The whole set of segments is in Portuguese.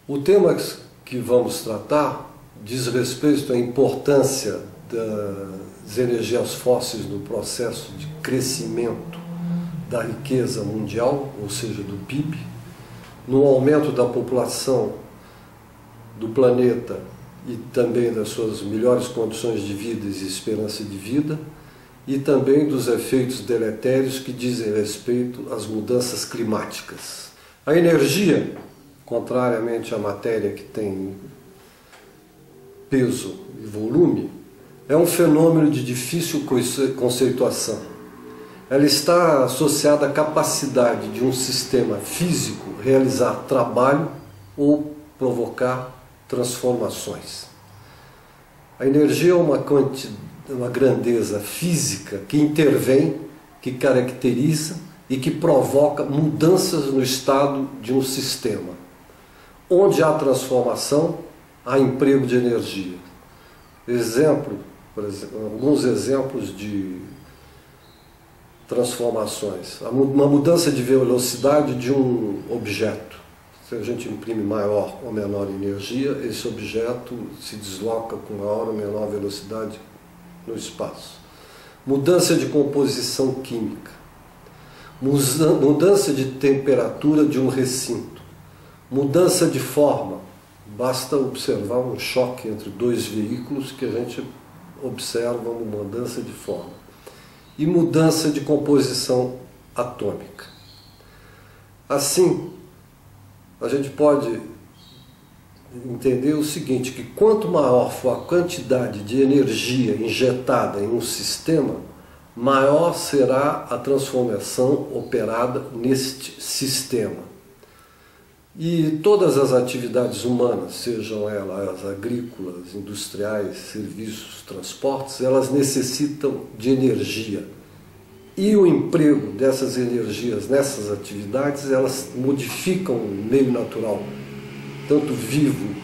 O tema que vamos tratar diz respeito à importância das energias fósseis no processo de crescimento da riqueza mundial, ou seja, do PIB, no aumento da população do planeta e também das suas melhores condições de vida e esperança de vida, e também dos efeitos deletérios que dizem respeito às mudanças climáticas. A energia, contrariamente à matéria que tem peso e volume, é um fenômeno de difícil conceituação. Ela está associada à capacidade de um sistema físico realizar trabalho ou provocar transformações. A energia é uma grandeza física que intervém, que caracteriza e que provoca mudanças no estado de um sistema. Onde há transformação, há emprego de energia. Alguns exemplos de transformações. Uma mudança de velocidade de um objeto. Se a gente imprime maior ou menor energia, esse objeto se desloca com maior ou menor velocidade no espaço. Mudança de composição química. Mudança de temperatura de um recinto. Mudança de forma, basta observar um choque entre dois veículos que a gente observa uma mudança de forma. E mudança de composição atômica. Assim, a gente pode entender o seguinte, que quanto maior for a quantidade de energia injetada em um sistema, maior será a transformação operada neste sistema. E todas as atividades humanas, sejam elas agrícolas, industriais, serviços, transportes, elas necessitam de energia. E o emprego dessas energias nessas atividades, elas modificam o meio natural, tanto vivo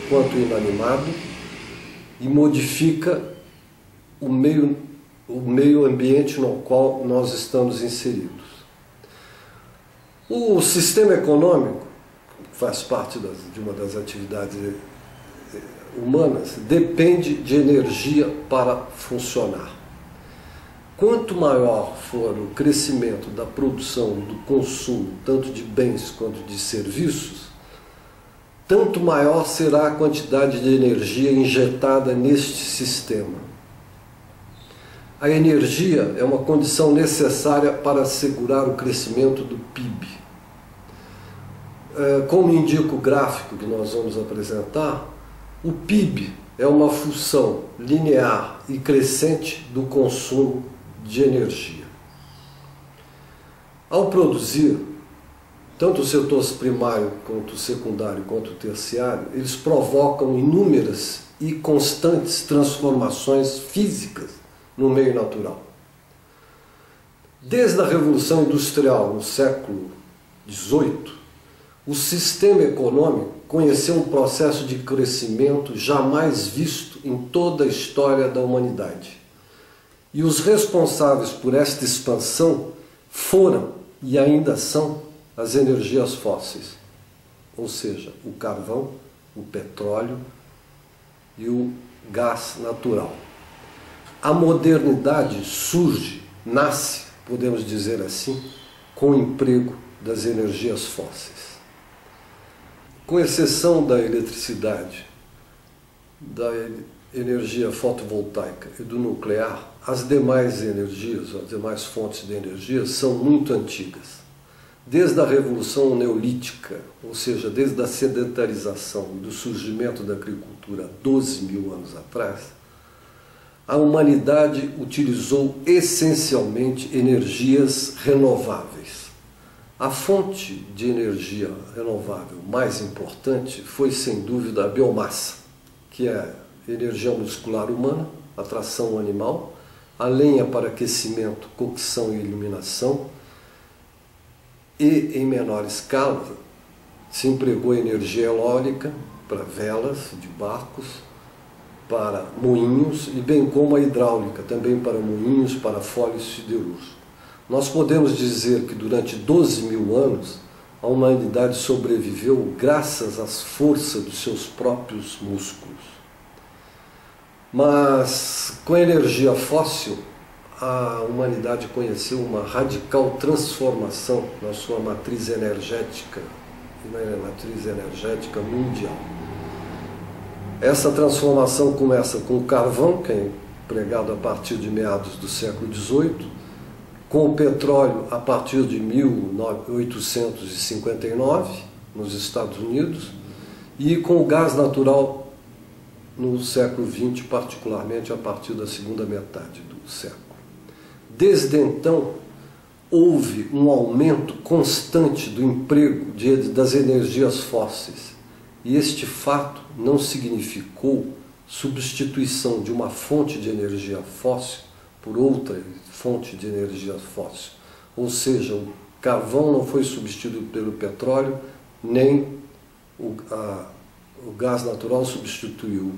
quanto inanimado, e modifica o meio ambiente no qual nós estamos inseridos. O sistema econômico, faz parte de uma das atividades humanas, depende de energia para funcionar. Quanto maior for o crescimento da produção, do consumo, tanto de bens quanto de serviços, tanto maior será a quantidade de energia injetada neste sistema. A energia é uma condição necessária para assegurar o crescimento do PIB. Como indica o gráfico que nós vamos apresentar, o PIB é uma função linear e crescente do consumo de energia. Ao produzir, tanto o setor primário, quanto o secundário, quanto o terciário, eles provocam inúmeras e constantes transformações físicas no meio natural. Desde a Revolução Industrial, no século XVIII, o sistema econômico conheceu um processo de crescimento jamais visto em toda a história da humanidade. E os responsáveis por esta expansão foram e ainda são as energias fósseis, ou seja, o carvão, o petróleo e o gás natural. A modernidade nasce, podemos dizer assim, com o emprego das energias fósseis. Com exceção da eletricidade, da energia fotovoltaica e do nuclear, as demais energias, as demais fontes de energia são muito antigas. Desde a Revolução Neolítica, ou seja, desde a sedentarização e do surgimento da agricultura 12 mil anos atrás, a humanidade utilizou essencialmente energias renováveis. A fonte de energia renovável mais importante foi, sem dúvida, a biomassa, que é energia muscular humana, a tração animal, a lenha para aquecimento, cocção e iluminação, e, em menor escala, se empregou energia eólica para velas de barcos, para moinhos e bem como a hidráulica, também para moinhos, para folhos siderúrgicos. Nós podemos dizer que durante 12 mil anos a humanidade sobreviveu graças às forças dos seus próprios músculos. Mas com a energia fóssil, a humanidade conheceu uma radical transformação na sua matriz energética mundial. Essa transformação começa com o carvão, que é empregado a partir de meados do século XVIII, com o petróleo a partir de 1859, nos Estados Unidos, e com o gás natural no século XX, particularmente a partir da segunda metade do século. Desde então, houve um aumento constante do emprego das energias fósseis, e este fato não significou substituição de uma fonte de energia fóssil por outra fonte de energia fóssil. Ou seja, o carvão não foi substituído pelo petróleo, nem o gás natural substituiu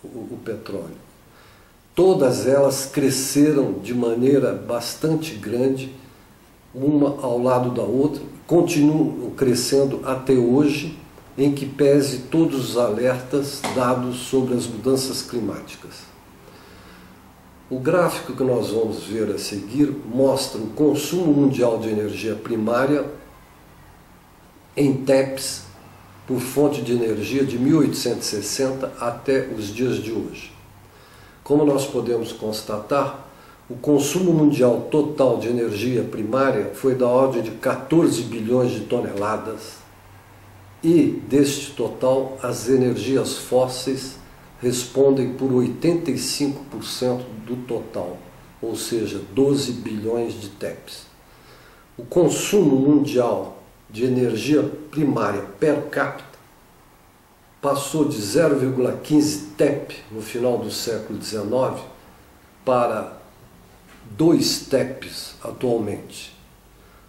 o petróleo. Todas elas cresceram de maneira bastante grande, uma ao lado da outra, continuam crescendo até hoje, em que pese todos os alertas dados sobre as mudanças climáticas. O gráfico que nós vamos ver a seguir mostra o consumo mundial de energia primária em TEPs por fonte de energia de 1860 até os dias de hoje. Como nós podemos constatar, o consumo mundial total de energia primária foi da ordem de 14 bilhões de toneladas, e deste total as energias fósseis respondem por 85% do total, ou seja, 12 bilhões de TEPs. O consumo mundial de energia primária per capita passou de 0,15 TEP no final do século XIX para 2 TEPs atualmente,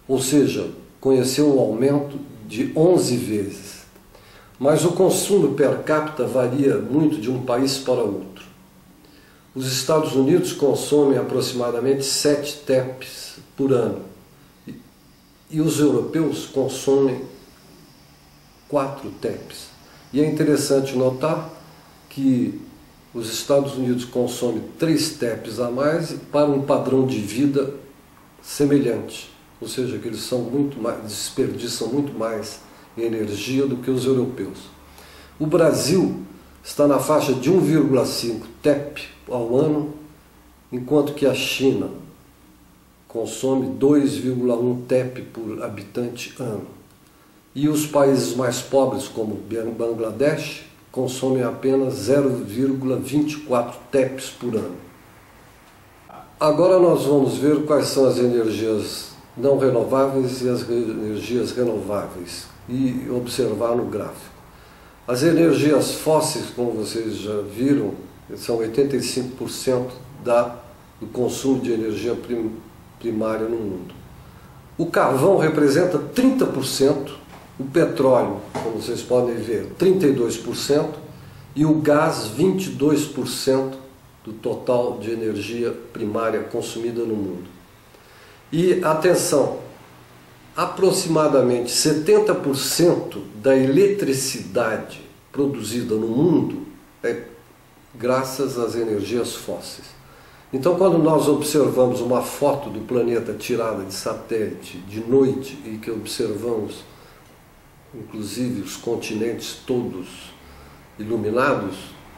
ou seja, conheceu um aumento de 11 vezes. Mas o consumo per capita varia muito de um país para outro. Os Estados Unidos consomem aproximadamente 7 TEPs por ano e os europeus consomem 4 TEPs. E é interessante notar que os Estados Unidos consomem 3 TEPs a mais para um padrão de vida semelhante, ou seja, que eles desperdiçam muito mais energia do que os europeus. O Brasil está na faixa de 1,5 TEP ao ano, enquanto que a China consome 2,1 TEP por habitante ano. E os países mais pobres, como Bangladesh, consomem apenas 0,24 TEPs por ano. Agora nós vamos ver quais são as energias não renováveis e as energias renováveis e observar no gráfico. As energias fósseis, como vocês já viram, são 85% do consumo de energia primária no mundo. O carvão representa 30%, o petróleo, como vocês podem ver, 32%, e o gás 22% do total de energia primária consumida no mundo. E atenção, aproximadamente 70% da eletricidade produzida no mundo é graças às energias fósseis. Então, quando nós observamos uma foto do planeta tirada de satélite de noite e que observamos, inclusive, os continentes todos iluminados,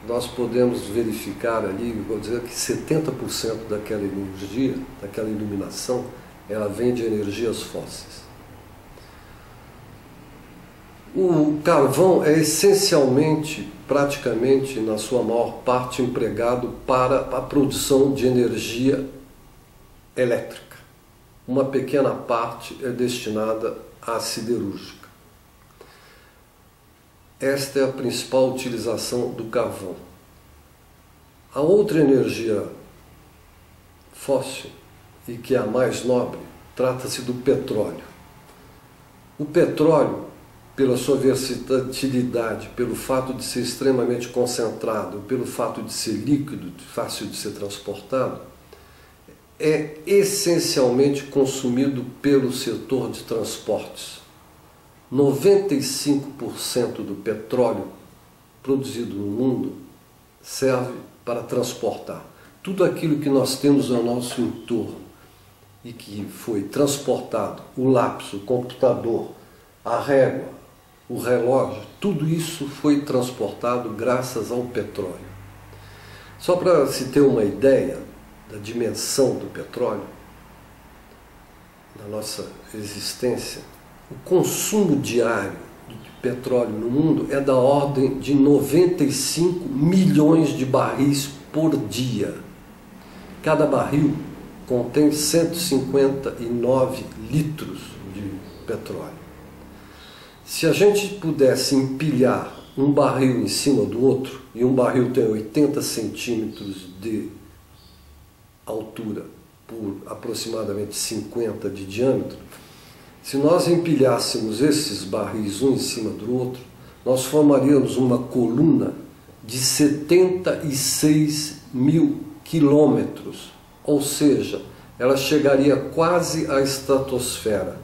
nós podemos verificar ali, vou dizer que 70% daquela energia, daquela iluminação, ela vem de energias fósseis. O carvão é essencialmente, praticamente, na sua maior parte, empregado para a produção de energia elétrica. Uma pequena parte é destinada à siderúrgica. Esta é a principal utilização do carvão. A outra energia fóssil, e que é a mais nobre, trata-se do petróleo. O petróleo pela sua versatilidade, pelo fato de ser extremamente concentrado, pelo fato de ser líquido, fácil de ser transportado, é essencialmente consumido pelo setor de transportes. 95% do petróleo produzido no mundo serve para transportar. Tudo aquilo que nós temos ao nosso entorno e que foi transportado, o lápis, o computador, a régua, o relógio, tudo isso foi transportado graças ao petróleo. Só para se ter uma ideia da dimensão do petróleo na nossa existência, o consumo diário de petróleo no mundo é da ordem de 95 milhões de barris por dia. Cada barril contém 159 litros de petróleo. Se a gente pudesse empilhar um barril em cima do outro, e um barril tem 80 centímetros de altura por aproximadamente 50 de diâmetro, se nós empilhássemos esses barris um em cima do outro, nós formaríamos uma coluna de 76 mil quilômetros, ou seja, ela chegaria quase à estratosfera.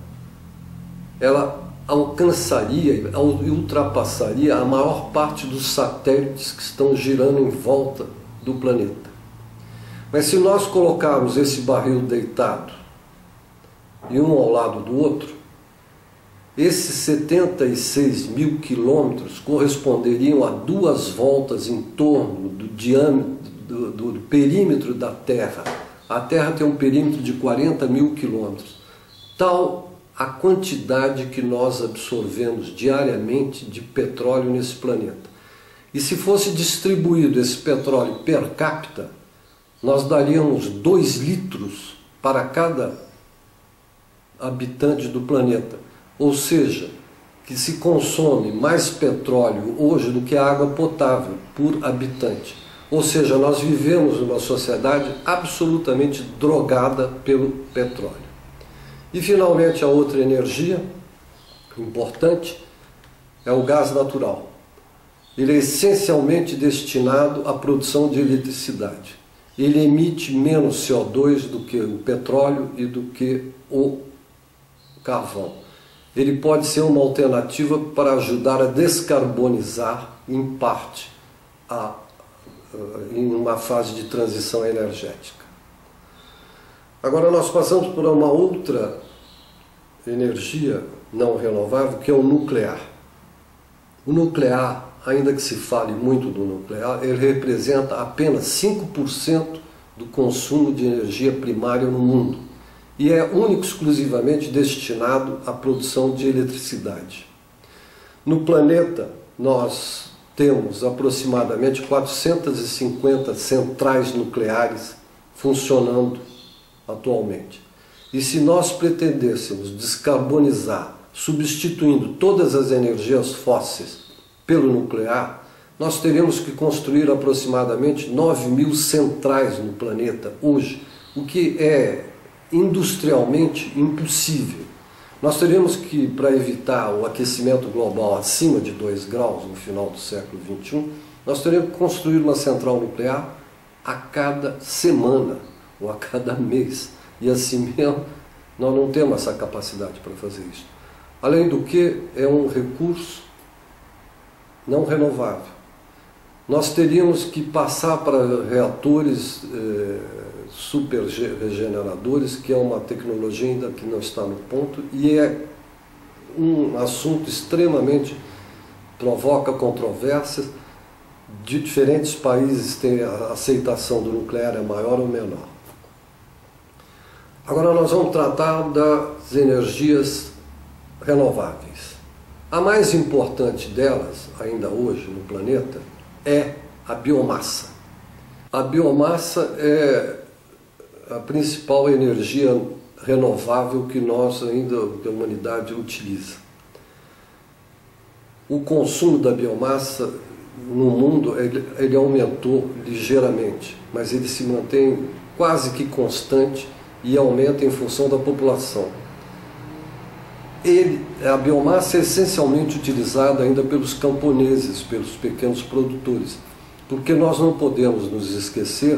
Ela alcançaria e ultrapassaria a maior parte dos satélites que estão girando em volta do planeta. Mas se nós colocarmos esse barril deitado e um ao lado do outro, esses 76 mil quilômetros corresponderiam a 2 voltas em torno do diâmetro, do perímetro da Terra. A Terra tem um perímetro de 40 mil quilômetros. Tal a quantidade que nós absorvemos diariamente de petróleo nesse planeta. E se fosse distribuído esse petróleo per capita, nós daríamos 2 litros para cada habitante do planeta. Ou seja, que se consome mais petróleo hoje do que a água potável por habitante. Ou seja, nós vivemos numa sociedade absolutamente drogada pelo petróleo. E finalmente a outra energia importante é o gás natural. Ele é essencialmente destinado à produção de eletricidade. Ele emite menos CO2 do que o petróleo e do que o carvão. Ele pode ser uma alternativa para ajudar a descarbonizar, em parte, em uma fase de transição energética. Agora nós passamos por uma outra energia não renovável, que é o nuclear. O nuclear, ainda que se fale muito do nuclear, ele representa apenas 5% do consumo de energia primária no mundo e é único e exclusivamente destinado à produção de eletricidade. No planeta, nós temos aproximadamente 450 centrais nucleares funcionando atualmente. E se nós pretendêssemos descarbonizar, substituindo todas as energias fósseis pelo nuclear, nós teríamos que construir aproximadamente 9.000 centrais no planeta hoje, o que é industrialmente impossível. Nós teríamos que, para evitar o aquecimento global acima de 2 graus no final do século XXI, nós teríamos que construir uma central nuclear a cada semana ou a cada mês. E assim mesmo, nós não temos essa capacidade para fazer isso. Além do que, é um recurso não renovável. Nós teríamos que passar para reatores super regeneradores, que é uma tecnologia ainda que não está no ponto, e é um assunto extremamente, provoca controvérsias. De diferentes países tem a aceitação do nuclear é maior ou menor. Agora nós vamos tratar das energias renováveis. A mais importante delas, ainda hoje no planeta, é a biomassa. A biomassa é a principal energia renovável que que a humanidade utiliza. O consumo da biomassa no mundo ele aumentou ligeiramente, mas ele se mantém quase que constante e aumenta em função da população. A biomassa é essencialmente utilizada ainda pelos camponeses, pelos pequenos produtores, porque nós não podemos nos esquecer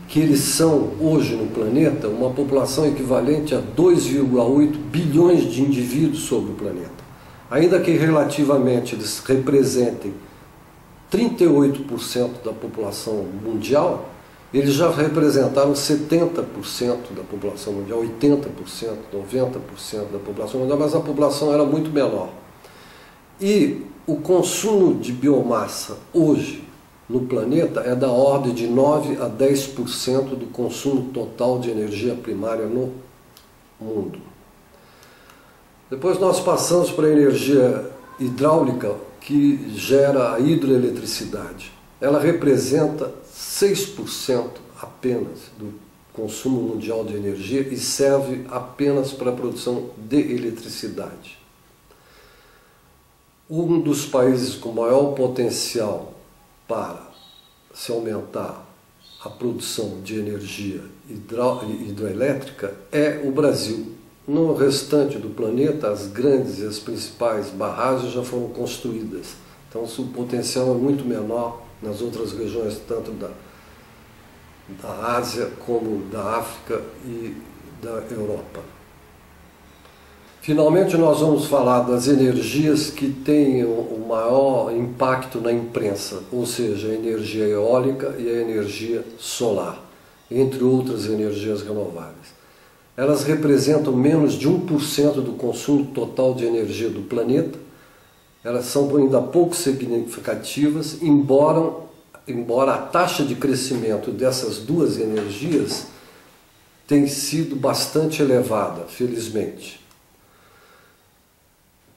que eles são, hoje no planeta, uma população equivalente a 2,8 bilhões de indivíduos sobre o planeta. Ainda que relativamente eles representem 38% da população mundial, eles já representaram 70% da população mundial, 80%, 90% da população mundial, mas a população era muito menor. E o consumo de biomassa hoje no planeta é da ordem de 9 a 10% do consumo total de energia primária no mundo. Depois nós passamos para a energia hidráulica, que gera a hidroeletricidade. Ela representa 6% apenas do consumo mundial de energia e serve apenas para a produção de eletricidade. Um dos países com maior potencial para se aumentar a produção de energia hidroelétrica é o Brasil. No restante do planeta, as grandes e as principais barragens já foram construídas. Então, o potencial é muito menor nas outras regiões, tanto da Ásia como da África e da Europa. Finalmente, nós vamos falar das energias que têm o maior impacto na imprensa, ou seja, a energia eólica e a energia solar, entre outras energias renováveis. Elas representam menos de 1% do consumo total de energia do planeta. Elas são ainda pouco significativas, embora a taxa de crescimento dessas duas energias tenha sido bastante elevada, felizmente.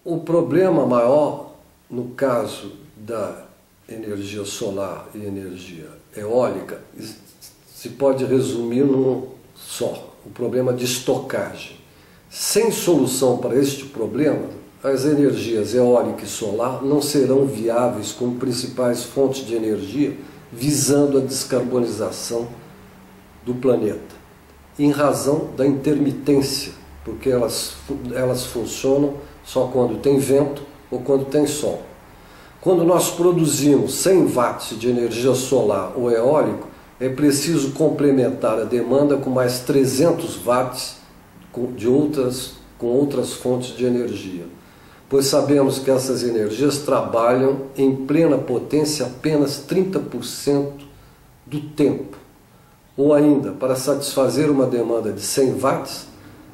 O problema maior, no caso da energia solar e energia eólica, se pode resumir num só: o problema de estocagem. Sem solução para este problema, as energias eólica e solar não serão viáveis como principais fontes de energia visando a descarbonização do planeta, em razão da intermitência, porque elas funcionam só quando tem vento ou quando tem sol. Quando nós produzimos 100 watts de energia solar ou eólico, é preciso complementar a demanda com mais 300 watts com outras fontes de energia, pois sabemos que essas energias trabalham em plena potência apenas 30% do tempo. Ou ainda, para satisfazer uma demanda de 100 watts,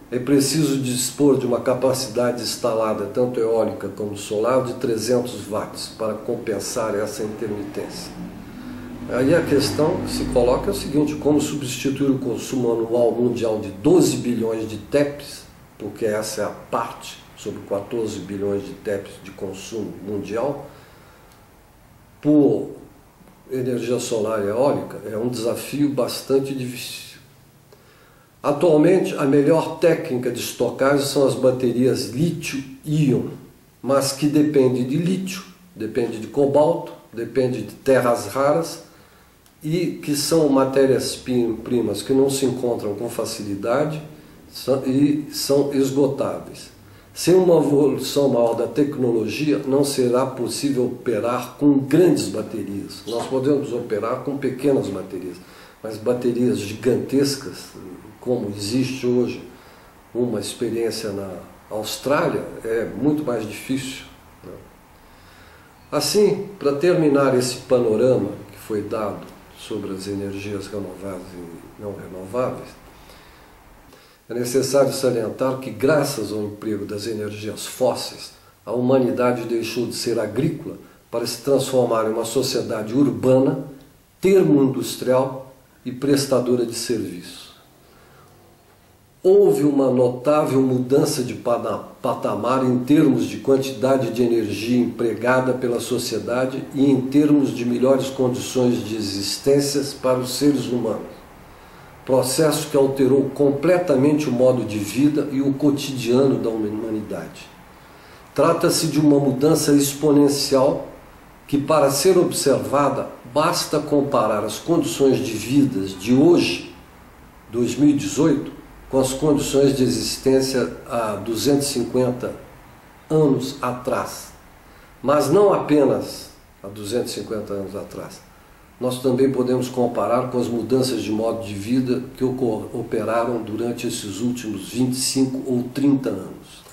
é preciso dispor de uma capacidade instalada, tanto eólica como solar, de 300 watts, para compensar essa intermitência. Aí a questão que se coloca é o seguinte: como substituir o consumo anual mundial de 12 bilhões de TEPs, porque essa é a parte sobre 14 bilhões de TEPs de consumo mundial, por energia solar e eólica? É um desafio bastante difícil. Atualmente, a melhor técnica de estocagem são as baterias lítio-íon, mas que depende de lítio, depende de cobalto, depende de terras raras, e que são matérias-primas que não se encontram com facilidade e são esgotáveis. Sem uma evolução maior da tecnologia, não será possível operar com grandes baterias. Nós podemos operar com pequenas baterias, mas baterias gigantescas, como existe hoje uma experiência na Austrália, é muito mais difícil. Assim, para terminar esse panorama que foi dado sobre as energias renováveis e não renováveis, é necessário salientar que, graças ao emprego das energias fósseis, a humanidade deixou de ser agrícola para se transformar em uma sociedade urbana, termoindustrial e prestadora de serviços. Houve uma notável mudança de patamar em termos de quantidade de energia empregada pela sociedade e em termos de melhores condições de existência para os seres humanos. Processo que alterou completamente o modo de vida e o cotidiano da humanidade. Trata-se de uma mudança exponencial que, para ser observada, basta comparar as condições de vida de hoje, 2018, com as condições de existência há 250 anos atrás. Mas não apenas há 250 anos atrás. Nós também podemos comparar com as mudanças de modo de vida que operaram durante esses últimos 25 ou 30 anos.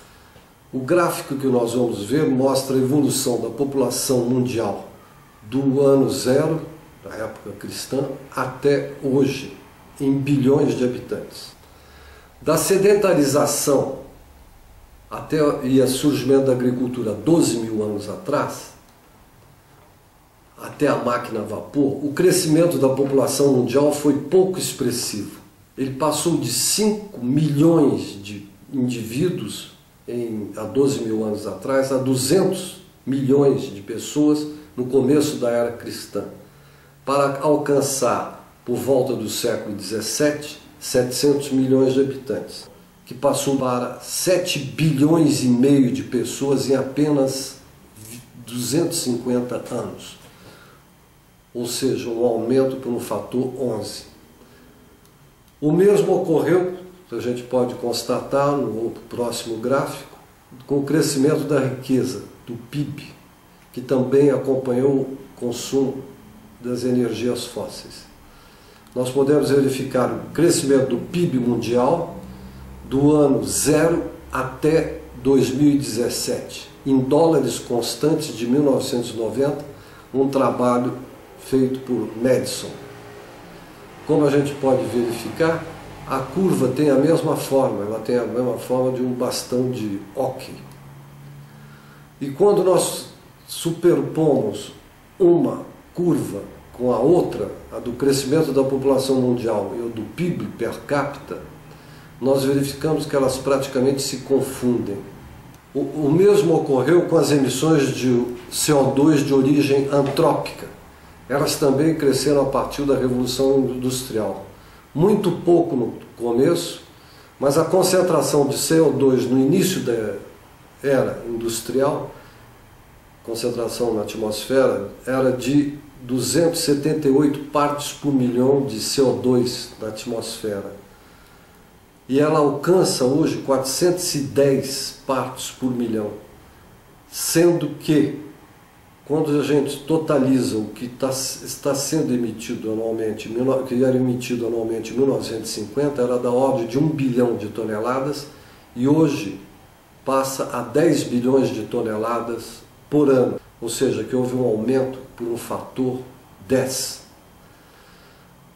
O gráfico que nós vamos ver mostra a evolução da população mundial do ano zero, da época cristã, até hoje, em bilhões de habitantes. Da sedentarização até o surgimento da agricultura 12 mil anos atrás, até a máquina a vapor, o crescimento da população mundial foi pouco expressivo. Ele passou de 5 milhões de indivíduos há 12 mil anos atrás a 200 milhões de pessoas no começo da era cristã, para alcançar, por volta do século XVII, 700 milhões de habitantes, que passou para 7 bilhões e meio de pessoas em apenas 250 anos. Ou seja, um aumento por um fator 11. O mesmo ocorreu, a gente pode constatar no próximo gráfico, com o crescimento da riqueza, do PIB, que também acompanhou o consumo das energias fósseis. Nós podemos verificar o crescimento do PIB mundial do ano zero até 2017, em dólares constantes de 1990, um trabalho feito por Madison. Como a gente pode verificar, a curva tem a mesma forma, ela tem a mesma forma de um bastão de hóquei. E quando nós superpomos uma curva com a outra, a do crescimento da população mundial e a do PIB per capita, nós verificamos que elas praticamente se confundem. O mesmo ocorreu com as emissões de CO2 de origem antrópica. Elas também cresceram a partir da Revolução Industrial. Muito pouco no começo, mas a concentração de CO2 no início da era industrial, concentração na atmosfera, era de 278 partes por milhão de CO2 na atmosfera. E ela alcança hoje 410 partes por milhão, sendo que, quando a gente totaliza o que está sendo emitido anualmente, que era emitido anualmente em 1950, era da ordem de 1 bilhão de toneladas, e hoje passa a 10 bilhões de toneladas por ano, ou seja, que houve um aumento por um fator 10.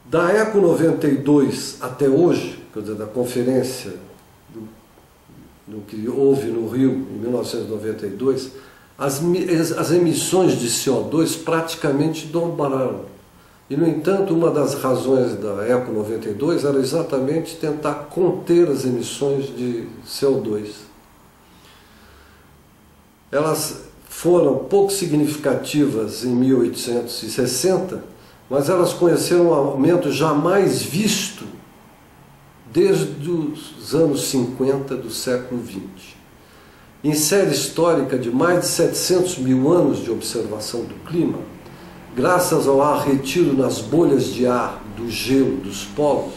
Da Eco 92 até hoje, quer dizer, da conferência do que houve no Rio em 1992, as emissões de CO2 praticamente dobraram. E, no entanto, uma das razões da Eco 92 era exatamente tentar conter as emissões de CO2. Elas foram pouco significativas em 1860, mas elas conheceram um aumento jamais visto desde os anos 50 do século XX. Em série histórica de mais de 700 mil anos de observação do clima, graças ao ar retido nas bolhas de ar do gelo dos polos,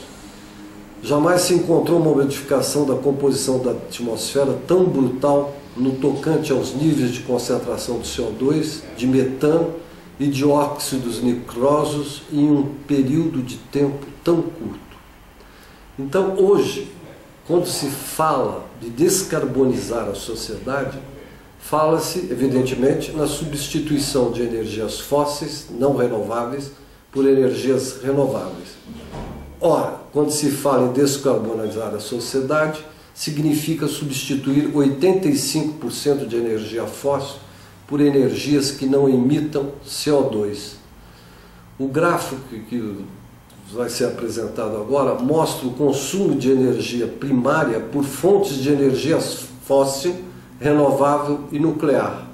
jamais se encontrou uma modificação da composição da atmosfera tão brutal no tocante aos níveis de concentração de CO2, de metano e de óxidos nitrosos em um período de tempo tão curto. Então, hoje, quando se fala de descarbonizar a sociedade, fala-se, evidentemente, na substituição de energias fósseis não renováveis por energias renováveis. Ora, quando se fala em descarbonizar a sociedade, significa substituir 85% de energia fóssil por energias que não emitam CO2. O gráfico que vai ser apresentado agora mostra o consumo de energia primária por fontes de energia fóssil, renovável e nuclear.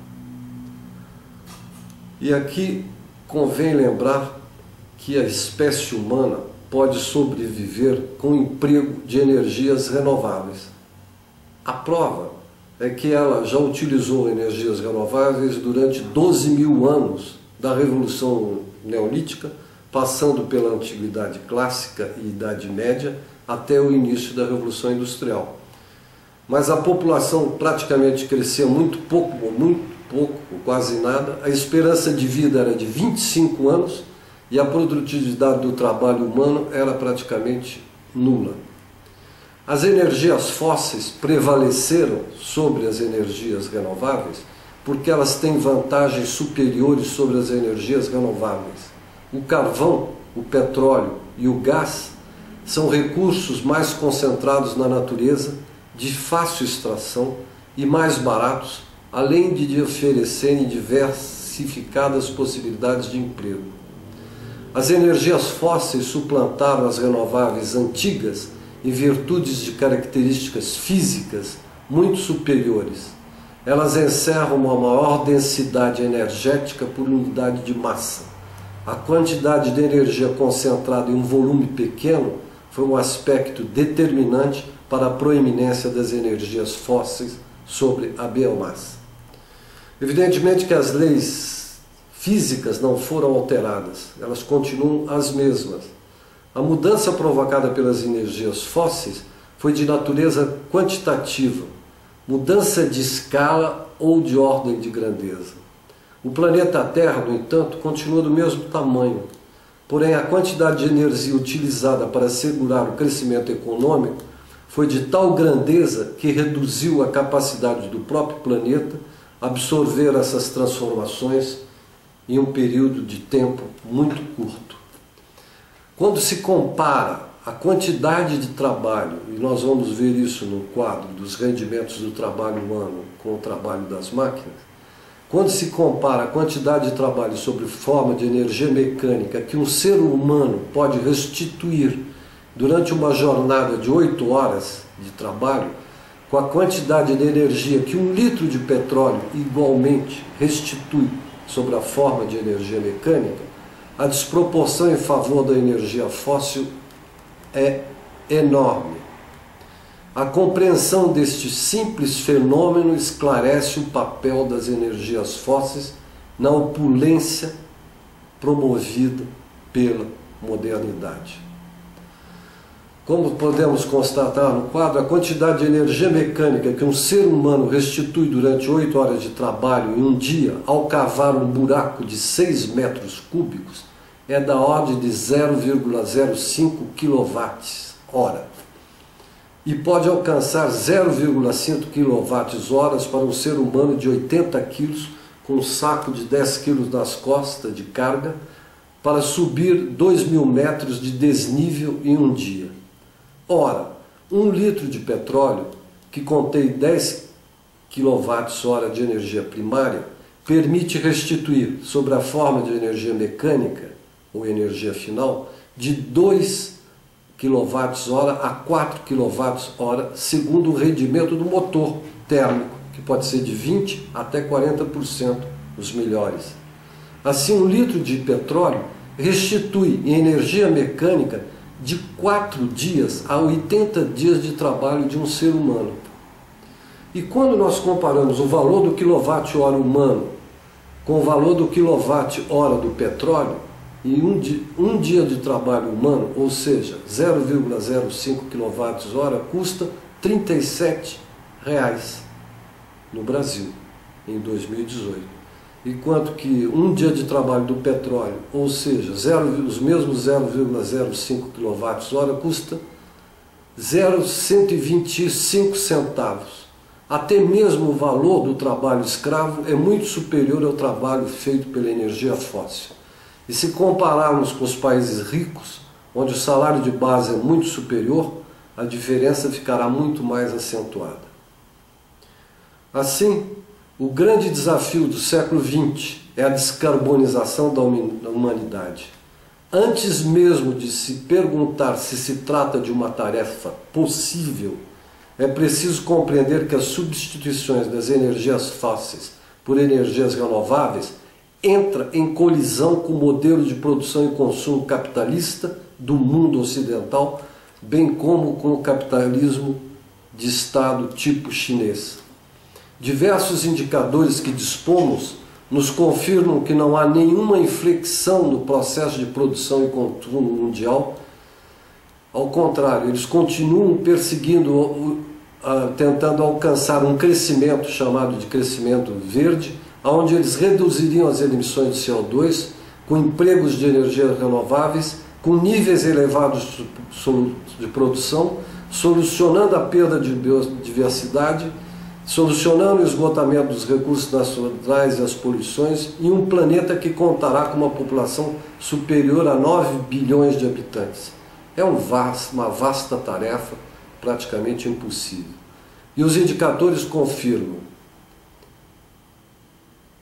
E aqui convém lembrar que a espécie humana pode sobreviver com o emprego de energias renováveis. A prova é que ela já utilizou energias renováveis durante 12 mil anos da Revolução Neolítica, passando pela Antiguidade Clássica e Idade Média até o início da Revolução Industrial. mas a população praticamente crescia muito pouco, ou quase nada. A esperança de vida era de 25 anos e a produtividade do trabalho humano era praticamente nula. As energias fósseis prevaleceram sobre as energias renováveis porque elas têm vantagens superiores sobre as energias renováveis. O carvão, o petróleo e o gás são recursos mais concentrados na natureza, de fácil extração e mais baratos, além de oferecerem diversificadas possibilidades de emprego. As energias fósseis suplantaram as renováveis antigas em virtude de características físicas muito superiores. Elas encerram uma maior densidade energética por unidade de massa. A quantidade de energia concentrada em um volume pequeno foi um aspecto determinante para a proeminência das energias fósseis sobre a biomassa. Evidentemente que as leis físicas não foram alteradas, elas continuam as mesmas. A mudança provocada pelas energias fósseis foi de natureza quantitativa, mudança de escala ou de ordem de grandeza. O planeta Terra, no entanto, continua do mesmo tamanho, porém a quantidade de energia utilizada para assegurar o crescimento econômico foi de tal grandeza que reduziu a capacidade do próprio planeta absorver essas transformações em um período de tempo muito curto. Quando se compara a quantidade de trabalho, e nós vamos ver isso no quadro dos rendimentos do trabalho humano com o trabalho das máquinas, quando se compara a quantidade de trabalho sob forma de energia mecânica que um ser humano pode restituir durante uma jornada de 8 horas de trabalho, com a quantidade de energia que 1 litro de petróleo igualmente restitui sob a forma de energia mecânica, a desproporção em favor da energia fóssil é enorme. A compreensão deste simples fenômeno esclarece o papel das energias fósseis na opulência promovida pela modernidade. Como podemos constatar no quadro, a quantidade de energia mecânica que um ser humano restitui durante 8 horas de trabalho em um dia ao cavar um buraco de 6 metros cúbicos é da ordem de 0,05 kWh e pode alcançar 0,5 kWh para um ser humano de 80 kg com um saco de 10 kg nas costas de carga para subir 2.000 metros de desnível em um dia. Ora, 1 litro de petróleo que contém 10 kWh de energia primária permite restituir, sob a forma de energia mecânica ou energia final, de 2 kWh a 4 kWh, segundo o rendimento do motor térmico, que pode ser de 20% até 40%, os melhores. Assim, 1 litro de petróleo restitui em energia mecânica de 4 dias a 80 dias de trabalho de um ser humano. E quando nós comparamos o valor do quilowatt-hora humano com o valor do quilowatt-hora do petróleo, em um dia de trabalho humano, ou seja, 0,05 kWh, custa R$ 37 no Brasil, em 2018. Enquanto que um dia de trabalho do petróleo, ou seja, os mesmos 0,05 kWh, custa 0,125 centavos. Até mesmo o valor do trabalho escravo é muito superior ao trabalho feito pela energia fóssil. E se compararmos com os países ricos, onde o salário de base é muito superior, a diferença ficará muito mais acentuada. Assim, o grande desafio do século XX é a descarbonização da humanidade. Antes mesmo de se perguntar se se trata de uma tarefa possível, é preciso compreender que as substituições das energias fósseis por energias renováveis entra em colisão com o modelo de produção e consumo capitalista do mundo ocidental, bem como com o capitalismo de Estado tipo chinês. Diversos indicadores que dispomos nos confirmam que não há nenhuma inflexão no processo de produção e consumo mundial. Ao contrário, eles continuam perseguindo tentando alcançar um crescimento chamado de crescimento verde, onde eles reduziriam as emissões de CO2 com empregos de energias renováveis, com níveis elevados de produção, solucionando a perda de biodiversidade, solucionando o esgotamento dos recursos naturais e as poluições, em um planeta que contará com uma população superior a 9 bilhões de habitantes. É uma vasta tarefa, praticamente impossível. E os indicadores confirmam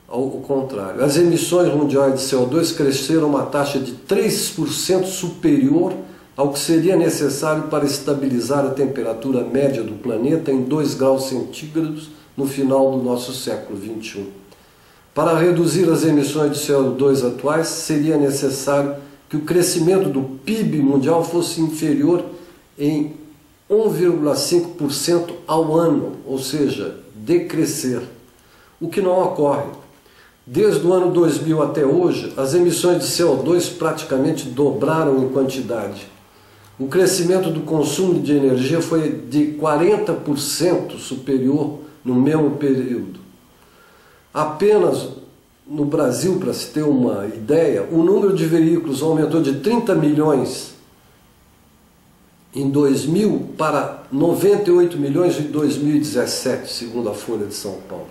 ao contrário. As emissões mundiais de CO2 cresceram a uma taxa de 3% superior ao que seria necessário para estabilizar a temperatura média do planeta em 2 graus centígrados no final do nosso século XXI. Para reduzir as emissões de CO2 atuais, seria necessário que o crescimento do PIB mundial fosse inferior em 1,5% ao ano, ou seja, decrescer, o que não ocorre. Desde o ano 2000 até hoje, as emissões de CO2 praticamente dobraram em quantidade. O crescimento do consumo de energia foi de 40% superior no mesmo período. Apenas no Brasil, para se ter uma ideia, o número de veículos aumentou de 30 milhões em 2000 para 98 milhões em 2017, segundo a Folha de São Paulo.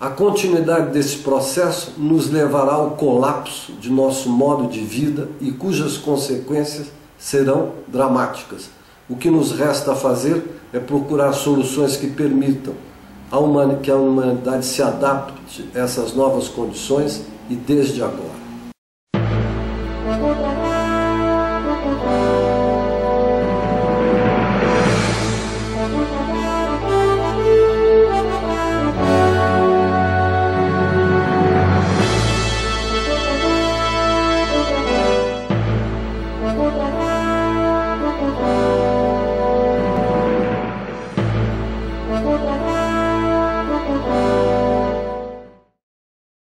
A continuidade desse processo nos levará ao colapso de nosso modo de vida e cujas consequências serão dramáticas. O que nos resta fazer é procurar soluções que permitam que a humanidade se adapte a essas novas condições e desde agora.